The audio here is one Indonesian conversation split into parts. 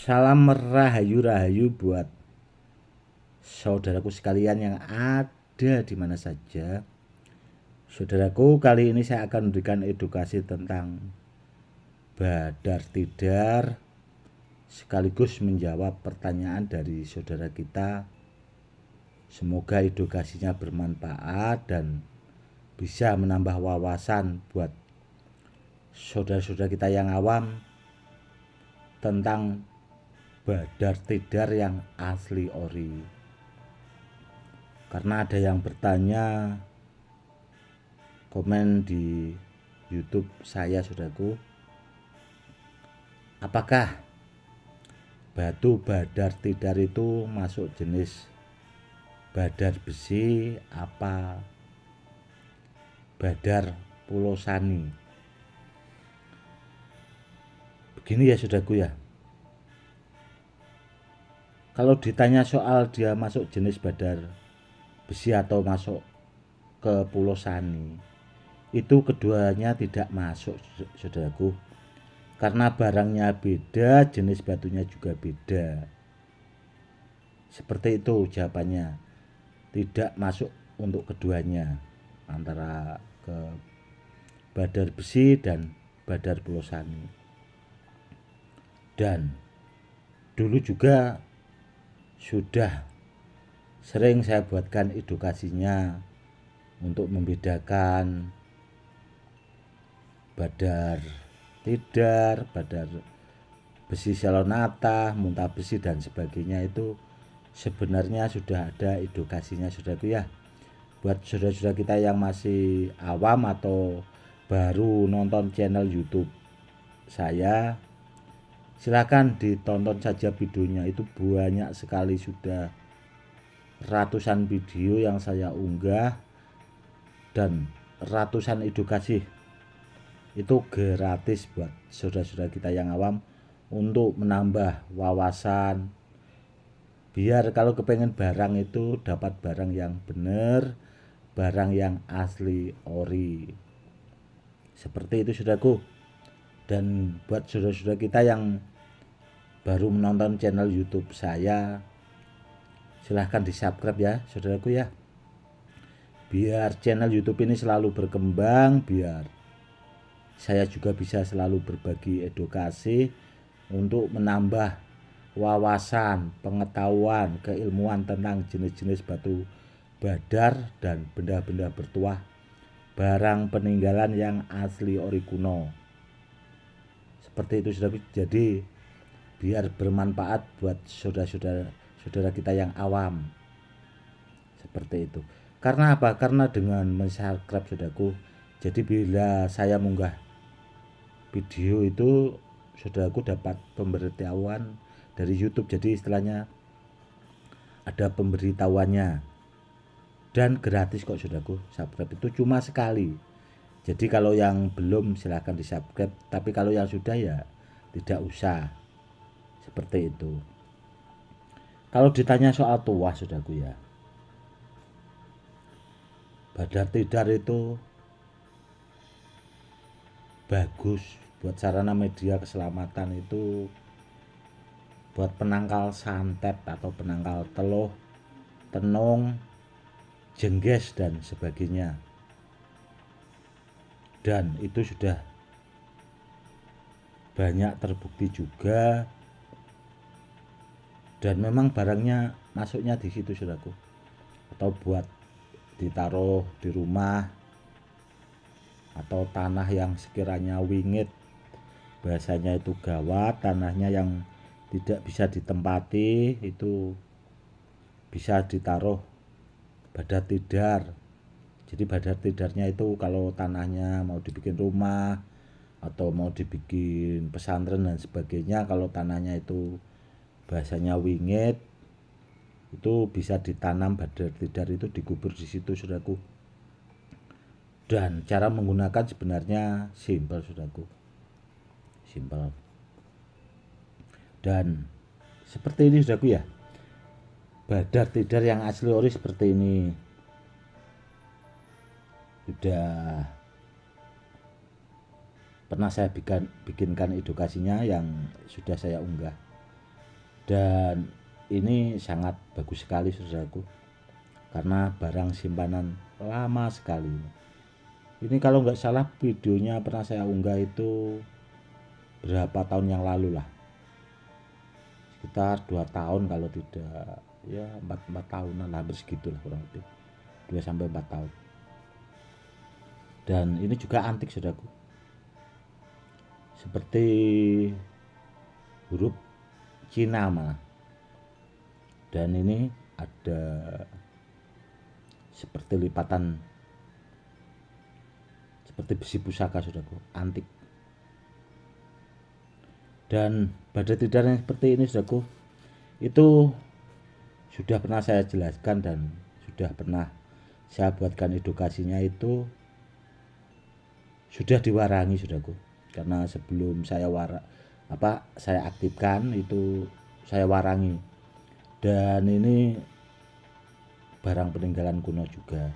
Salam rahayu-rahayu buat saudaraku sekalian yang ada di mana saja. Saudaraku, kali ini saya akan memberikan edukasi tentang badar tidar sekaligus menjawab pertanyaan dari saudara kita. Semoga edukasinya bermanfaat dan bisa menambah wawasan buat saudara-saudara kita yang awam tentang badar tidar yang asli ori. Karena ada yang bertanya komen di YouTube saya, saudaraku, apakah batu badar tidar itu masuk jenis badar besi apa badar pulosani? Begini ya saudaraku ya, kalau ditanya soal dia masuk jenis badar besi atau masuk ke pulosani, itu keduanya tidak masuk, saudaraku, karena barangnya beda, jenis batunya juga beda. Seperti itu jawabannya, tidak masuk untuk keduanya, antara ke badar besi dan badar pulosani. Dan dulu juga sudah sering saya buatkan edukasinya untuk membedakan badar tidar, badar besi selonata, muntah besi dan sebagainya. Itu sebenarnya sudah ada edukasinya, saudaraku ya. Buat saudara-saudara kita yang masih awam atau baru nonton channel YouTube saya, silakan ditonton saja videonya. Itu banyak sekali, sudah ratusan video yang saya unggah dan ratusan edukasi. Itu gratis buat saudara-saudara kita yang awam untuk menambah wawasan, biar kalau kepengen barang itu dapat barang yang benar, barang yang asli ori. Seperti itu, saudaraku. Dan buat saudara-saudara kita yang baru menonton channel YouTube saya, silahkan di subscribe ya, saudaraku ya, biar channel YouTube ini selalu berkembang, biar saya juga bisa selalu berbagi edukasi untuk menambah wawasan, pengetahuan, keilmuan tentang jenis-jenis batu badar dan benda-benda bertuah, barang peninggalan yang asli ori kuno. Seperti itu, saudara. Jadi biar bermanfaat buat saudara kita yang awam. Seperti itu. Karena apa? Karena dengan subscribe, saudaraku, jadi bila saya munggah video itu, saudaraku dapat pemberitahuan dari YouTube. Jadi istilahnya ada pemberitahuannya dan gratis kok, saudaraku. Subscribe itu cuma sekali. Jadi kalau yang belum silahkan di subscribe, tapi kalau yang sudah ya tidak usah. Seperti itu. Kalau ditanya soal tuah, saudaraku ya, badar tidar itu bagus buat sarana media keselamatan, itu buat penangkal santet atau penangkal teluh, tenung, jengges dan sebagainya. Dan itu sudah banyak terbukti juga, dan memang barangnya masuknya di situ, saudaraku. Atau buat ditaruh di rumah atau tanah yang sekiranya wingit, bahasanya itu gawat, tanahnya yang tidak bisa ditempati, itu bisa ditaruh badar tidar. Jadi badar tidarnya itu kalau tanahnya mau dibikin rumah atau mau dibikin pesantren dan sebagainya, kalau tanahnya itu bahasanya wingit, itu bisa ditanam badar tidar, itu dikubur di situ, saudaraku. Dan cara menggunakan sebenarnya simpel, saudaraku, simpel. Dan seperti ini, saudaraku ya, badar tidar yang asli ori seperti ini. Sudah pernah saya bikinkan edukasinya yang sudah saya unggah. Dan ini sangat bagus sekali saudaraku, karena barang simpanan lama sekali. Ini kalau nggak salah videonya pernah saya unggah itu berapa tahun yang lalu lah, sekitar 2 tahun kalau tidak, ya 4 tahunan, hampir segitulah kurang lebih 2 sampai 4 tahun. Dan ini juga antik saudaraku, seperti huruf Cina malah. Dan ini ada seperti lipatan seperti besi pusaka saudaraku, antik. Dan pada tidar yang seperti ini saudaraku, itu sudah pernah saya jelaskan dan sudah pernah saya buatkan edukasinya, itu sudah diwarangi saudaraku. Karena sebelum saya saya aktifkan itu saya warangi. Dan ini barang peninggalan kuno juga.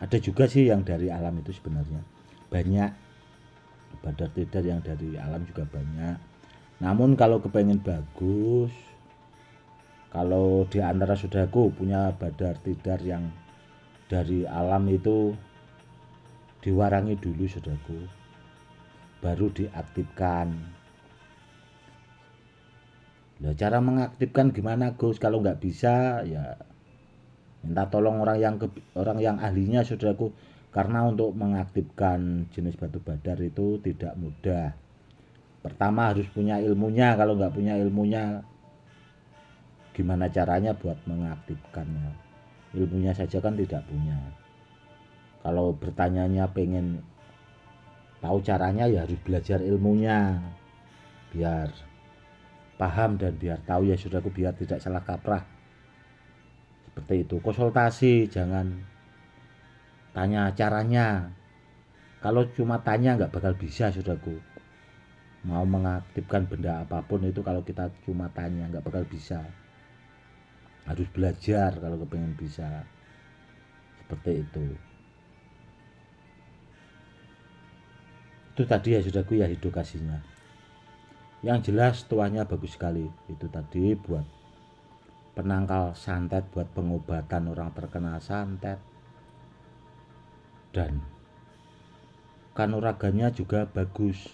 Ada juga sih yang dari alam itu sebenarnya banyak, badar tidar yang dari alam juga banyak. Namun kalau kepengen bagus, kalau di antara saudaraku punya badar tidar yang dari alam itu, diwarangi dulu saudaraku, baru diaktifkan. Nah, cara mengaktifkan gimana Gus? Kalau nggak bisa ya minta tolong orang yang ahlinya saudaraku, karena untuk mengaktifkan jenis batu badar itu tidak mudah. Pertama harus punya ilmunya, kalau nggak punya ilmunya gimana caranya buat mengaktifkannya, ilmunya saja kan tidak punya. Kalau bertanyanya pengen tahu caranya ya harus belajar ilmunya, biar paham dan biar tahu ya saudaraku, biar tidak salah kaprah. Seperti itu, konsultasi, jangan tanya caranya. Kalau cuma tanya nggak bakal bisa saudaraku. Mau mengaktifkan benda apapun itu kalau kita cuma tanya nggak bakal bisa. Harus belajar kalau kepengen bisa. Seperti itu. Itu tadi ya saudaraku ya edukasinya. Yang jelas tuanya bagus sekali. Itu tadi buat penangkal santet, buat pengobatan orang terkena santet. Dan kanuragannya juga bagus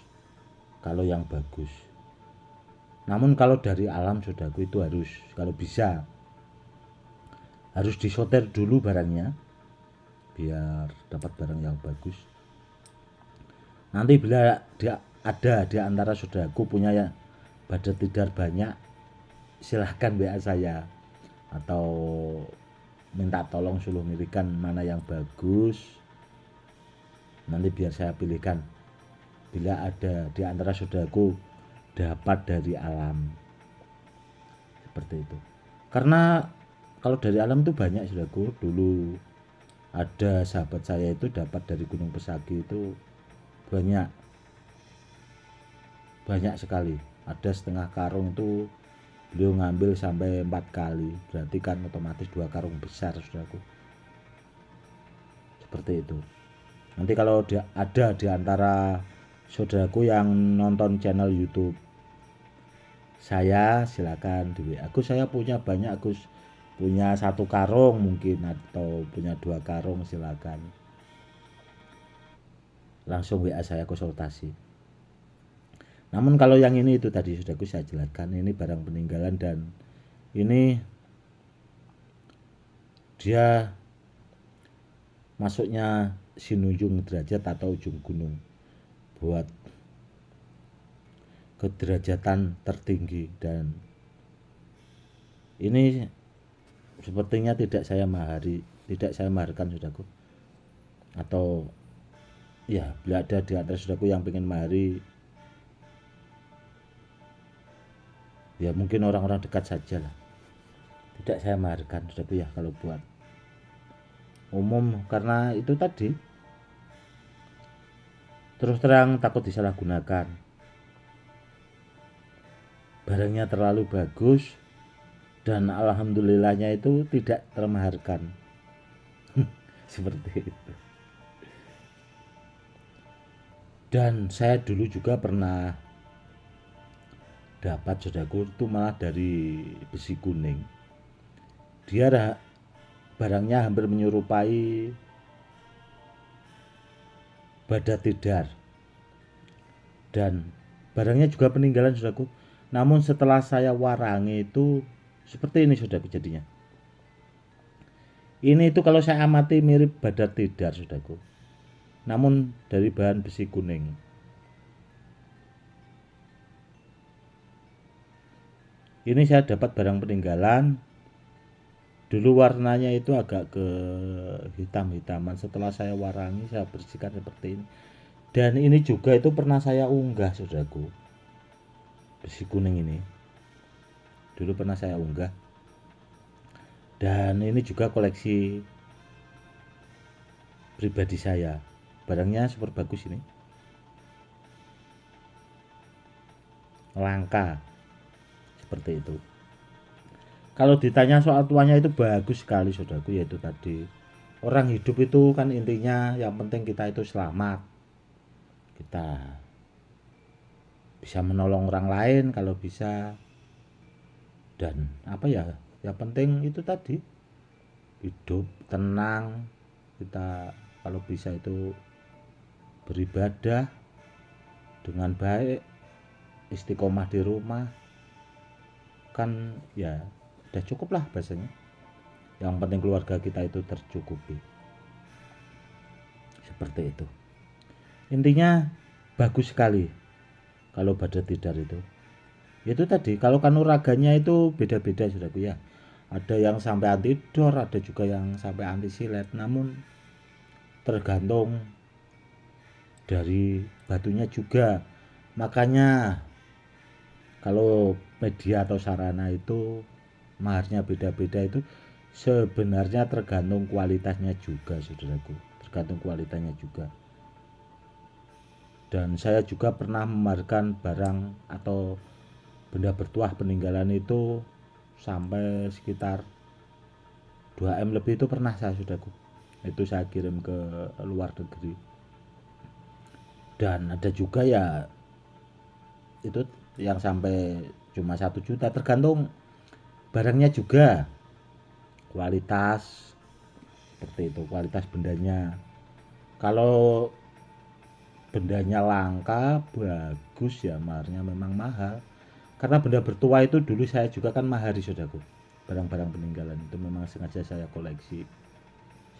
kalau yang bagus. Namun kalau dari alam saudaraku itu harus, kalau bisa harus disoter dulu barangnya biar dapat barang yang bagus. Nanti bila ada di antara saudaraku punya ya badar tidar banyak, silahkan WA saya atau minta tolong suruh milihkan mana yang bagus, nanti biar saya pilihkan bila ada di antara saudaraku dapat dari alam. Seperti itu, karena kalau dari alam itu banyak saudaraku. Dulu ada sahabat saya itu dapat dari Gunung Pesagi itu banyak sekali, ada setengah karung itu beliau ngambil sampai 4 kali, berarti kan otomatis 2 karung besar saudaraku. Seperti itu. Nanti kalau ada di antara saudaraku yang nonton channel YouTube saya, silakan di WA Gus, saya punya banyak Gus, punya 1 karung mungkin, atau punya 2 karung, silakan langsung WA saya konsultasi. Namun kalau yang ini itu tadi sudah saya jelaskan, ini barang peninggalan dan ini dia masuknya Sinunjung derajat atau ujung gunung buat kederajatan tertinggi. Dan ini sepertinya tidak saya maharkan saudaraku, atau ya bila ada di atas saudaraku yang pengen mahari ya mungkin orang-orang dekat saja lah, tidak saya maharkan saudaraku ya kalau buat umum, karena itu tadi terus terang takut disalahgunakan, barangnya terlalu bagus dan alhamdulillahnya itu tidak termaharkan. Seperti itu. Dan saya dulu juga pernah dapat saudaraku itu malah dari besi kuning. Dia barangnya hampir menyerupai badat tidar, dan barangnya juga peninggalan saudaraku. Namun setelah saya warangi itu seperti ini saudaraku jadinya. Ini itu kalau saya amati mirip badat tidar saudaraku, namun dari bahan besi kuning. Ini saya dapat barang peninggalan. Dulu warnanya itu agak ke hitam-hitaman. Setelah saya warangi, saya bersihkan seperti ini. Dan ini juga itu pernah saya unggah saudaraku. Besi kuning ini. Dulu pernah saya unggah. Dan ini juga koleksi pribadi saya. Barangnya super bagus ini. Langka. Seperti itu. Kalau ditanya soal tuanya itu bagus sekali saudaraku, yaitu tadi orang hidup itu kan intinya yang penting kita itu selamat, kita bisa menolong orang lain kalau bisa, dan apa ya, yang penting itu tadi hidup tenang, kita kalau bisa itu beribadah dengan baik, istiqomah di rumah, kan ya udah cukup lah bahasanya. Yang penting keluarga kita itu tercukupi. Seperti itu. Intinya bagus sekali kalau badat tidar itu. Itu tadi kalau kanuraganya itu beda-beda saudaraku ya. Ada yang sampai anti dor, ada juga yang sampai anti silet. Namun tergantung dari batunya juga. Makanya kalau media atau sarana itu maharnya beda-beda itu sebenarnya tergantung kualitasnya juga saudaraku, tergantung kualitasnya juga. Dan saya juga pernah memaharkan barang atau benda bertuah peninggalan itu sampai sekitar 2M lebih, itu pernah saya saudaraku. Itu saya kirim ke luar negeri. Dan ada juga ya itu yang sampai cuma 1 juta, tergantung barangnya juga, kualitas seperti itu, kualitas bendanya. Kalau bendanya langka bagus ya maharnya memang mahal, karena benda bertuah itu dulu saya juga kan mahari saudaraku. Barang-barang peninggalan itu memang sengaja saya koleksi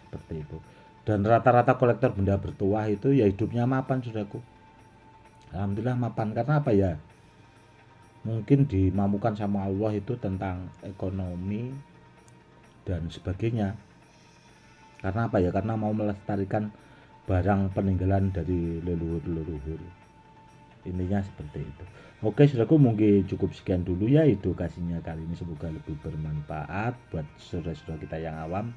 seperti itu. Dan rata-rata kolektor benda bertuah itu ya hidupnya mapan saudaraku. Alhamdulillah mapan, karena apa ya, mungkin dimampukan sama Allah itu tentang ekonomi dan sebagainya. Karena apa ya, karena mau melestarikan barang peninggalan dari leluhur-leluhur. Intinya seperti itu. Oke saudaraku, mungkin cukup sekian dulu ya edukasinya kali ini, semoga lebih bermanfaat buat saudara-saudara kita yang awam.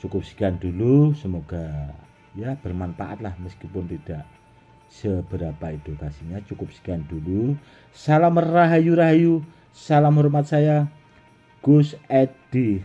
Cukup sekian dulu, semoga ya bermanfaat lah meskipun tidak seberapa edukasinya. Cukup sekian dulu. Salam rahayu-rahayu, salam hormat saya Gus Edi.